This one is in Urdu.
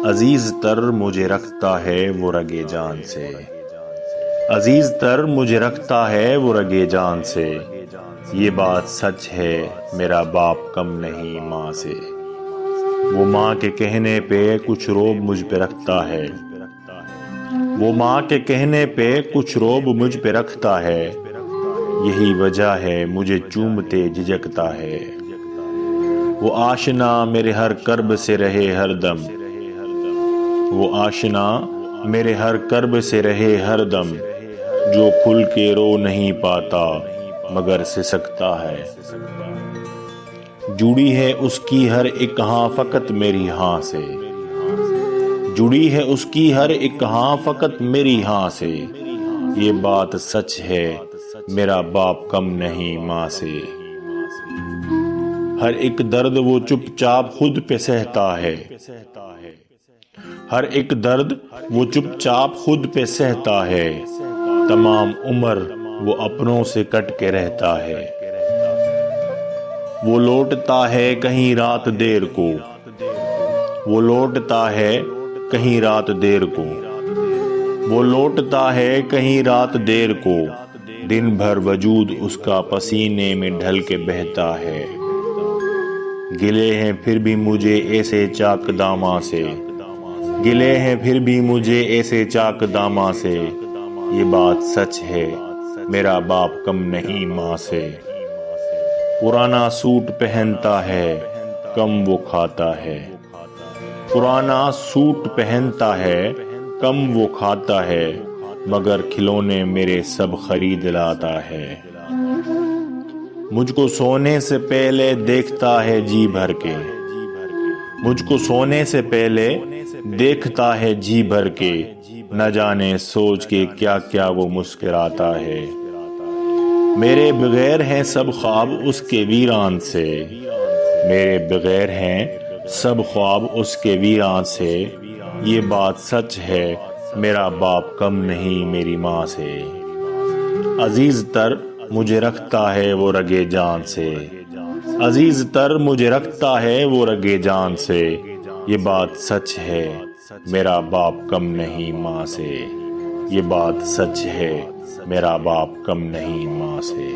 عزیز تر مجھے رکھتا ہے وہ رگے جان سے، عزیز تر مجھے رکھتا ہے وہ رگے جان سے، یہ بات سچ ہے میرا باپ کم نہیں ماں سے۔ وہ ماں کے کہنے پہ کچھ روب مجھ پہ رکھتا ہے، وہ ماں کے کہنے پہ کچھ روب مجھ پہ رکھتا ہے، یہی وجہ ہے مجھے چومتے جھجکتا ہے۔ وہ آشنا میرے ہر کرب سے رہے ہر دم، وہ آشنا میرے ہر کرب سے رہے ہر دم، جو کھل کے رو نہیں پاتا مگر سسکتا ہے۔ جڑی ہے اس کی ہر ایک ہاں فقط میری ہاں سے، جڑی ہے اس کی ہر ایک ہاں فقط میری ہاں سے، یہ بات سچ ہے میرا باپ کم نہیں ماں سے۔ ہر ایک درد وہ چپ چاپ خود پہ سہتا ہے، ہر ایک درد وہ چپ چاپ خود پہ سہتا ہے، تمام عمر وہ اپنوں سے کٹ کے رہتا ہے۔ وہ لوٹتا ہے کہیں رات دیر کو، وہ لوٹتا ہے کہیں رات دیر کو، وہ لوٹتا ہے کہیں رات دیر کو، دن بھر وجود اس کا پسینے میں ڈھل کے بہتا ہے۔ گلے ہیں پھر بھی مجھے ایسے چاک داماں سے، گلے ہیں پھر بھی مجھے ایسے چاک داماں سے، یہ بات سچ ہے میرا باپ کم نہیں ماں سے۔ پرانا سوٹ پہنتا ہے کم وہ کھاتا ہے، پرانا سوٹ پہنتا ہے کم وہ کھاتا ہے، مگر کھلونے میرے سب خرید لاتا ہے۔ مجھ کو سونے سے پہلے دیکھتا ہے جی بھر کے، مجھ کو سونے سے پہلے دیکھتا ہے جی بھر کے، نہ جانے سوچ کے کیا کیا وہ مسکراتا ہے۔ میرے بغیر ہیں سب خواب اس کے ویران سے، میرے بغیر ہیں سب خواب اس کے ویران سے، یہ بات سچ ہے میرا باپ کم نہیں میری ماں سے۔ عزیز تر مجھے رکھتا ہے وہ رگے جان سے، عزیز تر مجھے رکھتا ہے وہ رگے جان سے، یہ بات سچ ہے میرا باپ کم نہیں ماں سے، یہ بات سچ ہے میرا باپ کم نہیں ماں سے۔